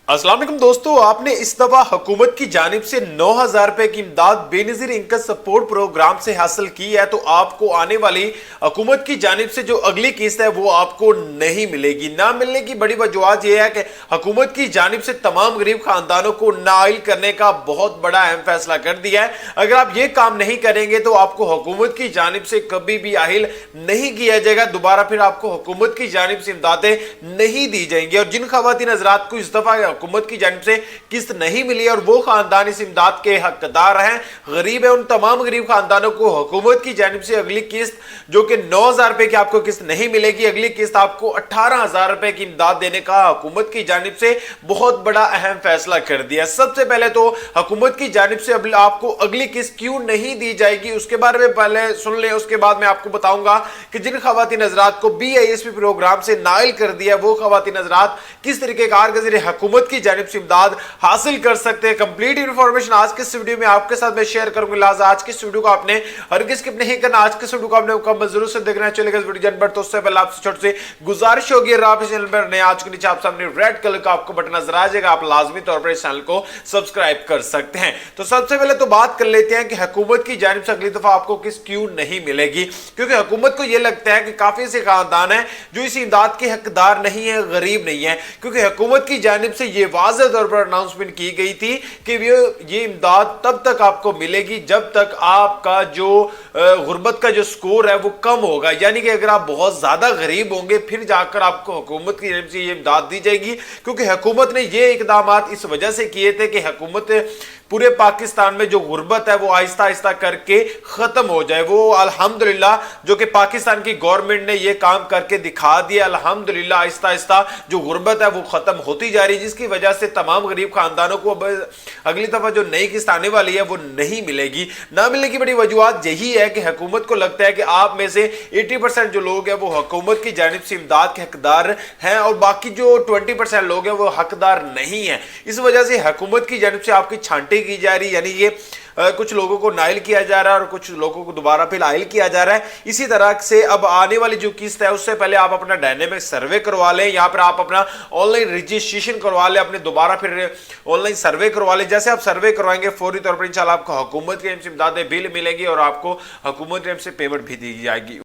अस्सलाम वालेकुम दोस्तों, आपने इस दफा हुकूमत की जानिब से 9,000 रुपए की इमदाद बेनजीर इनकम सपोर्ट प्रोग्राम से हासिल की है, तो आपको आने वाली हुकूमत की जानिब से जो अगली किस्त है वो आपको नहीं मिलेगी। ना मिलने की बड़ी वजूहत यह है कि हुकूमत की जानिब से तमाम गरीब खानदानों को नाइल करने का बहुत बड़ा अहम फैसला कर दिया है। अगर आप ये काम नहीं करेंगे तो आपको हुकूमत की जानिब से कभी भी आहिल नहीं किया जाएगा, दोबारा फिर आपको हुकूमत की जानिब से इमदादें नहीं दी जाएंगी। और जिन खवातीन हजरात को इस दफा हुकूमत की जानिब से किस्त नहीं मिली और वो खानदान इस इमदाद के हकदार हैं, गरीब है, उन तमाम गरीब खानदानों को हुकूमत की जानिब से अगली किस्त जो कि 9,000 रुपए की आपको किस्त नहीं मिलेगी, अगली किस्त आपको 18,000 रुपए की इमदाद देने का हुकूमत की जानिब से बहुत बड़ा अहम फैसला कर दिया। सबसे पहले तो हुकूमत की जानिब से आपको अगली किस्त क्यों नहीं दी जाएगी उसके बारे में पहले सुन लें, उसके बाद मैं आपको बताऊंगा कि जिन खवातीन हजरात को BISP प्रोग्राम से नाइल कर दिया वो खवातीन हजरात किस तरीके कार के जरिए हुकूमत की जानिब से इमदाद हासिल कर सकते हैं। कंप्लीट इंफॉर्मेशन आज के इस वीडियो में आपके साथ मैं शेयर करूंगा। लिहाजा आज के इस वीडियो को आपने हरगिज़ स्किप नहीं करना, आज के इस वीडियो को आपने मुकम्मल जरूर से देखना। चलेगा इस वीडियो जनबर तो उससे पहले आपसे छोटी सी गुजारिश होगी, अगर आप इस चैनल पर नए आज के नीचे आप सामने रेड कलर का आपको बटन नजर आ जाएगा, आप लाजमी तौर पर इस चैनल को सब्सक्राइब कर सकते हैं। तो सबसे पहले तो बात कर लेते हैं कि हुकूमत की जानिब से अगली दफा आपको किस्त क्यों नहीं मिलेगी, क्योंकि हुकूमत को यह लगता है कि काफी से खानदान है जो इस इमदाद के हकदार नहीं है, गरीब नहीं है, क्योंकि हुकूमत की जानिब से यह वाज़ेह तौर पर अनाउंसमेंट की गई थी कि ये इमदाद तब तक आपको मिलेगी जब तक आपका जो गुर्बत का जो स्कोर है वो कम होगा। यानी कि अगर आप बहुत ज्यादा गरीब होंगे फिर जाकर आपको हुकूमत की जानिब से ये इमदाद दी जाएगी, क्योंकि हुकूमत ने ये इकदाम इस वजह से किए थे कि हुकूमत पूरे पाकिस्तान में जो गुर्बत है वो आहिस्ता आहिस्ता करके खत्म हो जाए। वो अल्हम्दुलिल्लाह जो कि पाकिस्तान की गवर्नमेंट ने ये काम करके दिखा दिया, अल्हम्दुलिल्लाह आहिस्ता आहिस्ता जो गुर्बत है वो खत्म होती जा रही है, जिसकी वजह से तमाम गरीब खानदानों को अब अगली दफा जो नई किस्त आने वाली है वो नहीं मिलेगी। ना मिलने की बड़ी वजूहत यही है कि हुकूमत को लगता है कि आप में से 80% जो लोग हैं वो हुकूमत की जानिब से इमदाद के हकदार हैं और बाकी जो 20% लोग हैं वो हकदार नहीं है। इस वजह से हुकूमत की जानिब से आपकी छांटी की जा रही, यानी ये कुछ लोगों को नाइल किया जा रहा है और कुछ लोगों को दोबारा फिर आइल किया जा रहा है। इसी तरह से अब आने वाली जो किस्त है उससे पहले आप अपना डायनेमिक सर्वे करवा लें, यहाँ पर आप अपना ऑनलाइन रजिस्ट्रेशन करवा लें, अपने दोबारा फिर ऑनलाइन सर्वे करवा लें। जैसे आप सर्वे करवाएंगे फौरी तौर पर इंशाल्लाह आपको हुकूमत की तरफ से इमदाद बिल मिलेगी और आपको हुकूमत की तरफ से पेमेंट भी दी जाएगी।